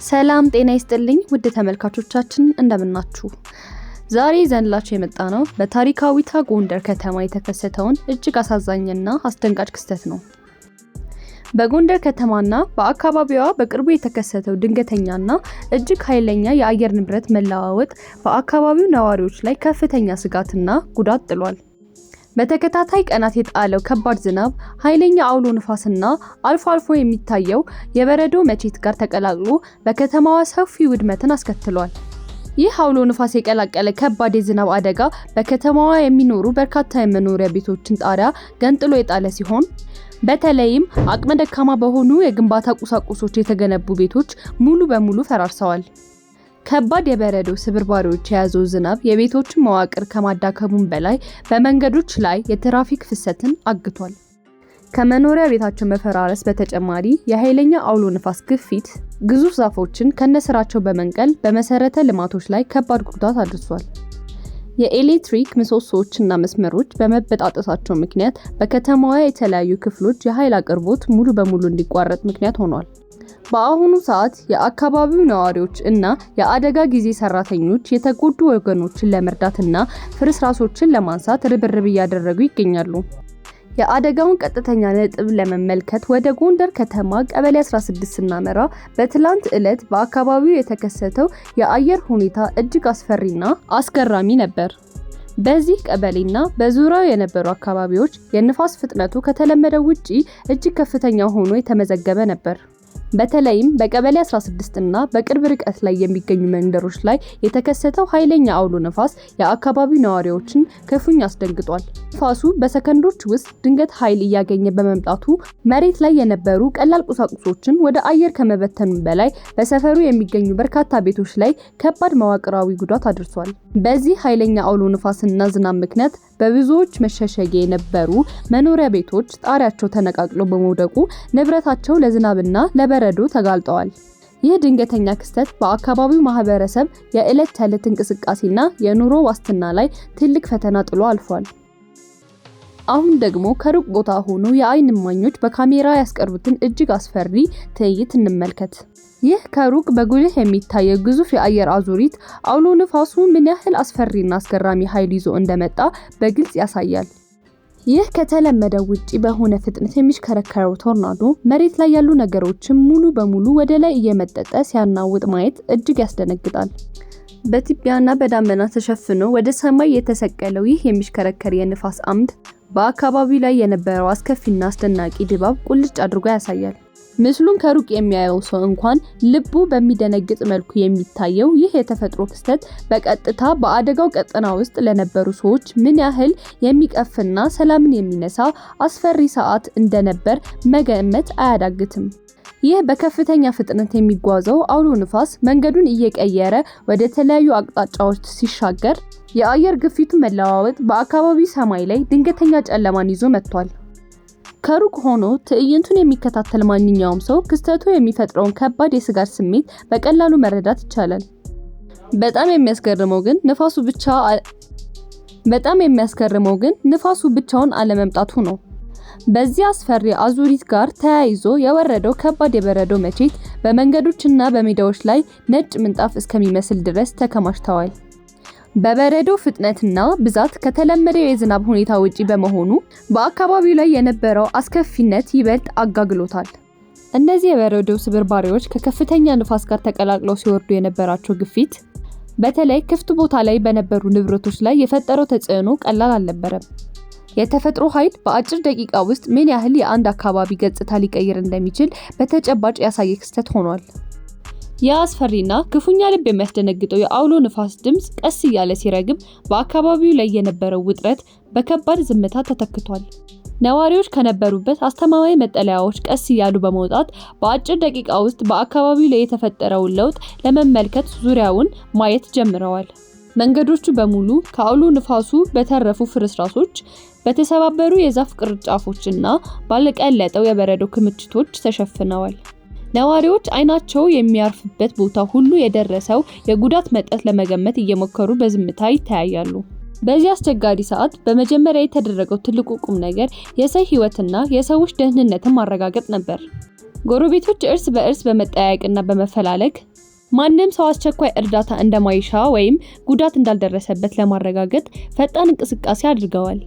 ሰላም ጤና ይስጥልኝ ውድ ተመልካቾቻችን እንደምናችሁ። ዛሬ ዘንላችሁ የመጣነው በታሪካዊቷ ጎንደር ከተማ የተከሰተውን እጅግ አሳዛኝና አስደንጋጭ ክስተት ነው። በጎንደር ከተማና በአካባቢዋ በቅርቡ የተከሰተው ድንገተኛና እጅግ ኃይለኛ የአየር ንብረት መለዋወጥ በአካባቢው ነዋሪዎች ላይ ከፍተኛ ስጋትና ጉዳት ጥሏል። በተከታታይ ቀናት የጣለው ከባድ ዝናብ፣ ኃይለኛ አውሎ ንፋስና አልፎ አልፎ የሚታየው የበረዶ መቼት ጋር ተቀላቅሎ በከተማዋ ሰፊ ውድመትን አስከትሏል። ይህ አውሎ ንፋስ የቀላቀለ ከባድ የዝናብ አደጋ በከተማዋ የሚኖሩ በርካታ የመኖሪያ ቤቶችን ጣሪያ ገንጥሎ የጣለ ሲሆን በተለይም አቅመ ደካማ በሆኑ የግንባታ ቁሳቁሶች የተገነቡ ቤቶች ሙሉ በሙሉ ፈራርሰዋል። ከባድ የበረዶ ስብርባሪዎች የያዘው ዝናብ የቤቶችን መዋቅር ከማዳከሙም በላይ በመንገዶች ላይ የትራፊክ ፍሰትን አግቷል። ከመኖሪያ ቤታቸው መፈራረስ በተጨማሪ የኃይለኛ አውሎ ንፋስ ግፊት ግዙፍ ዛፎችን ከነስራቸው በመንቀል በመሰረተ ልማቶች ላይ ከባድ ጉዳት አድርሷል። የኤሌክትሪክ ምሰሶዎችና መስመሮች በመበጣጠሳቸው ምክንያት በከተማዋ የተለያዩ ክፍሎች የኃይል አቅርቦት ሙሉ በሙሉ እንዲቋረጥ ምክንያት ሆኗል። በአሁኑ ሰዓት የአካባቢው ነዋሪዎች እና የአደጋ ጊዜ ሰራተኞች የተጎዱ ወገኖችን ለመርዳትና ፍርስራሾችን ለማንሳት ርብርብ እያደረጉ ይገኛሉ። የአደጋውን ቀጥተኛ ነጥብ ለመመልከት ወደ ጎንደር ከተማ ቀበሌ 16 ስናመራ በትላንት ዕለት በአካባቢው የተከሰተው የአየር ሁኔታ እጅግ አስፈሪና አስገራሚ ነበር። በዚህ ቀበሌና በዙሪያው የነበሩ አካባቢዎች የንፋስ ፍጥነቱ ከተለመደው ውጪ እጅግ ከፍተኛ ሆኖ የተመዘገበ ነበር። በተለይም በቀበሌ 16 እና በቅርብ ርቀት ላይ የሚገኙ መንደሮች ላይ የተከሰተው ኃይለኛ አውሎ ንፋስ የአካባቢው ነዋሪዎችን ክፉኛ አስደንግጧል። ንፋሱ በሰከንዶች ውስጥ ድንገት ኃይል እያገኘ በመምጣቱ መሬት ላይ የነበሩ ቀላል ቁሳቁሶችን ወደ አየር ከመበተኑ በላይ በሰፈሩ የሚገኙ በርካታ ቤቶች ላይ ከባድ መዋቅራዊ ጉዳት አድርሷል። በዚህ ኃይለኛ አውሎ ንፋስና ዝናብ ምክንያት በብዙዎች መሸሸጊያ የነበሩ መኖሪያ ቤቶች ጣሪያቸው ተነቃቅሎ በመውደቁ ንብረታቸው ለዝናብና ለበረዶ ተጋልጠዋል። ይህ ድንገተኛ ክስተት በአካባቢው ማህበረሰብ የዕለት ተዕለት እንቅስቃሴና የኑሮ ዋስትና ላይ ትልቅ ፈተና ጥሎ አልፏል። አሁን ደግሞ ከሩቅ ቦታ ሆኖ የአይን እማኞች በካሜራ ያስቀሩትን እጅግ አስፈሪ ትዕይንት እንመልከት። ይህ ከሩቅ በጉልህ የሚታየው ግዙፍ የአየር አዙሪት አውሎ ንፋሱ ምን ያህል አስፈሪና አስገራሚ ኃይል ይዞ እንደመጣ በግልጽ ያሳያል። ይህ ከተለመደው ውጪ በሆነ ፍጥነት የሚሽከረከረው ቶርናዶ መሬት ላይ ያሉ ነገሮችን ሙሉ በሙሉ ወደ ላይ እየመጠጠ ሲያናውጥ ማየት እጅግ ያስደነግጣል። በትቢያና በዳመና ተሸፍኖ ወደ ሰማይ የተሰቀለው ይህ የሚሽከረከር የንፋስ አምድ በአካባቢው ላይ የነበረው አስከፊና አስደናቂ ድባብ ቁልጭ አድርጎ ያሳያል። ምስሉን ከሩቅ የሚያየው ሰው እንኳን ልቡ በሚደነግጥ መልኩ የሚታየው ይህ የተፈጥሮ ክስተት በቀጥታ በአደጋው ቀጠና ውስጥ ለነበሩ ሰዎች ምን ያህል የሚቀፍና ሰላምን የሚነሳ አስፈሪ ሰዓት እንደነበር መገመት አያዳግትም። ይህ በከፍተኛ ፍጥነት የሚጓዘው አውሎ ንፋስ መንገዱን እየቀየረ ወደ ተለያዩ አቅጣጫዎች ሲሻገር የአየር ግፊቱ መለዋወጥ በአካባቢው ሰማይ ላይ ድንገተኛ ጨለማን ይዞ መጥቷል። ከሩቅ ሆኖ ትዕይንቱን የሚከታተል ማንኛውም ሰው ክስተቱ የሚፈጥረውን ከባድ የስጋት ስሜት በቀላሉ መረዳት ይቻላል። በጣም የሚያስገርመው ግን ንፋሱ ብቻውን አለመምጣቱ ነው። በዚህ አስፈሪ አዙሪት ጋር ተያይዞ የወረደው ከባድ የበረዶ መቼት በመንገዶችና በሜዳዎች ላይ ነጭ ምንጣፍ እስከሚመስል ድረስ ተከማችተዋል። በበረዶ ፍጥነትና ብዛት ከተለመደው የዝናብ ሁኔታ ውጪ በመሆኑ በአካባቢው ላይ የነበረው አስከፊነት ይበልጥ አጋግሎታል። እነዚህ የበረዶ ስብርባሪዎች ከከፍተኛ ንፋስ ጋር ተቀላቅለው ሲወርዱ የነበራቸው ግፊት በተለይ ክፍት ቦታ ላይ በነበሩ ንብረቶች ላይ የፈጠረው ተጽዕኖ ቀላል አልነበረም። የተፈጥሮ ኃይል በአጭር ደቂቃ ውስጥ ምን ያህል የአንድ አካባቢ ገጽታ ሊቀይር እንደሚችል በተጨባጭ ያሳየ ክስተት ሆኗል። የአስፈሪና ክፉኛ ልብ የሚያስደነግጠው የአውሎ ንፋስ ድምጽ ቀስ እያለ ሲረግብ በአካባቢው ላይ የነበረው ውጥረት በከባድ ዝምታ ተተክቷል። ነዋሪዎች ከነበሩበት አስተማማኝ መጠለያዎች ቀስ እያሉ በመውጣት በአጭር ደቂቃ ውስጥ በአካባቢው ላይ የተፈጠረውን ለውጥ ለመመልከት ዙሪያውን ማየት ጀምረዋል። መንገዶቹ በሙሉ ከአውሎ ንፋሱ በተረፉ ፍርስራሾች፣ በተሰባበሩ የዛፍ ቅርንጫፎችና ባለቀለጠው የበረዶ ክምችቶች ተሸፍነዋል። ነዋሪዎች አይናቸው የሚያርፍበት ቦታ ሁሉ የደረሰው የጉዳት መጠን ለመገመት እየሞከሩ በዝምታ ይተያያሉ። በዚህ አስቸጋሪ ሰዓት በመጀመሪያ የተደረገው ትልቁ ቁም ነገር የሰው ህይወትና የሰዎች ደህንነትን ማረጋገጥ ነበር። ጎረቤቶች እርስ በእርስ በመጠያየቅና በመፈላለግ ማንም ሰው አስቸኳይ እርዳታ እንደማይሻ ወይም ጉዳት እንዳልደረሰበት ለማረጋገጥ ፈጣን እንቅስቃሴ አድርገዋል።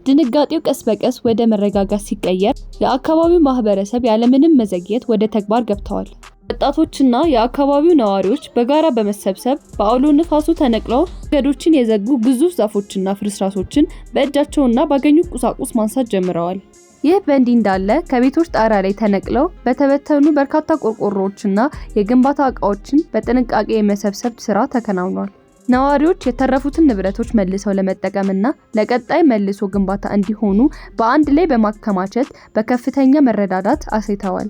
ድንጋጤው ቀስ በቀስ ወደ መረጋጋት ሲቀየር የአካባቢው ማህበረሰብ ያለምንም መዘግየት ወደ ተግባር ገብተዋል። ወጣቶችና የአካባቢው ነዋሪዎች በጋራ በመሰብሰብ በአውሎ ንፋሱ ተነቅለው መንገዶችን የዘጉ ግዙፍ ዛፎችና ፍርስራሾችን በእጃቸውና ባገኙት ቁሳቁስ ማንሳት ጀምረዋል። ይህ በእንዲህ እንዳለ ከቤቶች ጣሪያ ላይ ተነቅለው በተበተኑ በርካታ ቆርቆሮዎችና የግንባታ ዕቃዎችን በጥንቃቄ የመሰብሰብ ስራ ተከናውኗል። ነዋሪዎች የተረፉትን ንብረቶች መልሰው ለመጠቀምና ለቀጣይ መልሶ ግንባታ እንዲሆኑ በአንድ ላይ በማከማቸት በከፍተኛ መረዳዳት አሳይተዋል።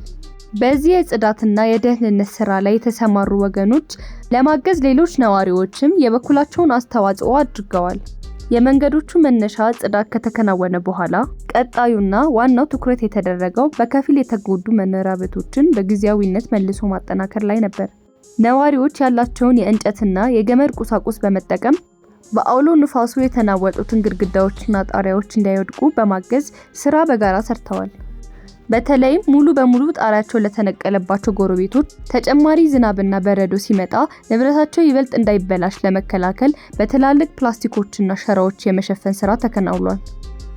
በዚህ የጽዳትና የደህንነት ስራ ላይ የተሰማሩ ወገኖች ለማገዝ ሌሎች ነዋሪዎችም የበኩላቸውን አስተዋጽኦ አድርገዋል። የመንገዶቹ መነሻ ጽዳት ከተከናወነ በኋላ ቀጣዩና ዋናው ትኩረት የተደረገው በከፊል የተጎዱ መኖሪያ ቤቶችን በጊዜያዊነት መልሶ ማጠናከር ላይ ነበር። ነዋሪዎች ያላቸውን የእንጨትና የገመድ ቁሳቁስ በመጠቀም በአውሎ ንፋሱ የተናወጡትን ግድግዳዎችና ጣሪያዎች እንዳይወድቁ በማገዝ ስራ በጋራ ሰርተዋል። በተለይም ሙሉ በሙሉ ጣሪያቸው ለተነቀለባቸው ጎረቤቶች ተጨማሪ ዝናብና በረዶ ሲመጣ ንብረታቸው ይበልጥ እንዳይበላሽ ለመከላከል በትላልቅ ፕላስቲኮችና ሸራዎች የመሸፈን ስራ ተከናውኗል።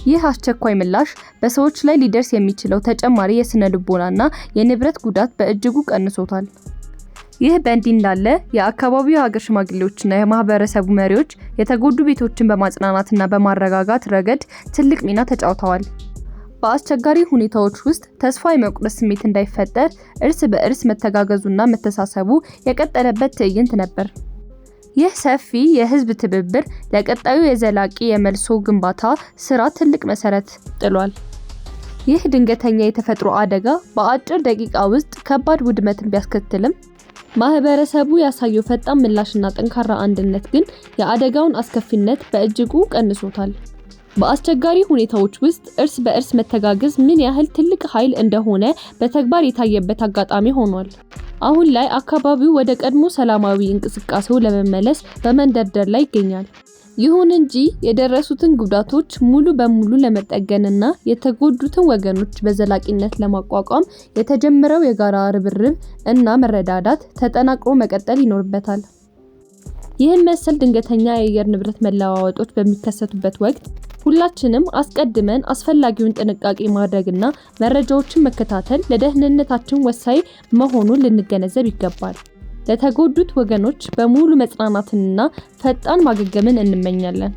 ይህ አስቸኳይ ምላሽ በሰዎች ላይ ሊደርስ የሚችለው ተጨማሪ የስነ ልቦናና የንብረት ጉዳት በእጅጉ ቀንሶታል። ይህ በእንዲህ እንዳለ የአካባቢው ሀገር ሽማግሌዎችና የማህበረሰቡ መሪዎች የተጎዱ ቤቶችን በማጽናናትና በማረጋጋት ረገድ ትልቅ ሚና ተጫውተዋል። በአስቸጋሪ ሁኔታዎች ውስጥ ተስፋ የመቁረጥ ስሜት እንዳይፈጠር እርስ በእርስ መተጋገዙና መተሳሰቡ የቀጠለበት ትዕይንት ነበር። ይህ ሰፊ የህዝብ ትብብር ለቀጣዩ የዘላቂ የመልሶ ግንባታ ስራ ትልቅ መሰረት ጥሏል። ይህ ድንገተኛ የተፈጥሮ አደጋ በአጭር ደቂቃ ውስጥ ከባድ ውድመትን ቢያስከትልም ማህበረሰቡ ያሳየው ፈጣን ምላሽና ጠንካራ አንድነት ግን የአደጋውን አስከፊነት በእጅጉ ቀንሶታል። በአስቸጋሪ ሁኔታዎች ውስጥ እርስ በእርስ መተጋገዝ ምን ያህል ትልቅ ኃይል እንደሆነ በተግባር የታየበት አጋጣሚ ሆኗል። አሁን ላይ አካባቢው ወደ ቀድሞ ሰላማዊ እንቅስቃሴው ለመመለስ በመንደርደር ላይ ይገኛል። ይሁን እንጂ የደረሱትን ጉዳቶች ሙሉ በሙሉ ለመጠገንና የተጎዱትን ወገኖች በዘላቂነት ለማቋቋም የተጀመረው የጋራ ርብርብ እና መረዳዳት ተጠናክሮ መቀጠል ይኖርበታል። ይህን መሰል ድንገተኛ የአየር ንብረት መለዋወጦች በሚከሰቱበት ወቅት ሁላችንም አስቀድመን አስፈላጊውን ጥንቃቄ ማድረግና መረጃዎችን መከታተል ለደህንነታችን ወሳኝ መሆኑን ልንገነዘብ ይገባል። ለተጎዱት ወገኖች በሙሉ መጽናናትንና ፈጣን ማገገምን እንመኛለን።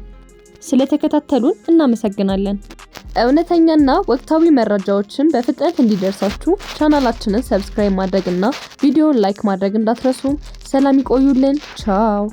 ስለተከታተሉን እናመሰግናለን። እውነተኛና ወቅታዊ መረጃዎችን በፍጥነት እንዲደርሳችሁ ቻናላችንን ሰብስክራይብ ማድረግና ቪዲዮውን ላይክ ማድረግ እንዳትረሱ። ሰላም ይቆዩልን። ቻው።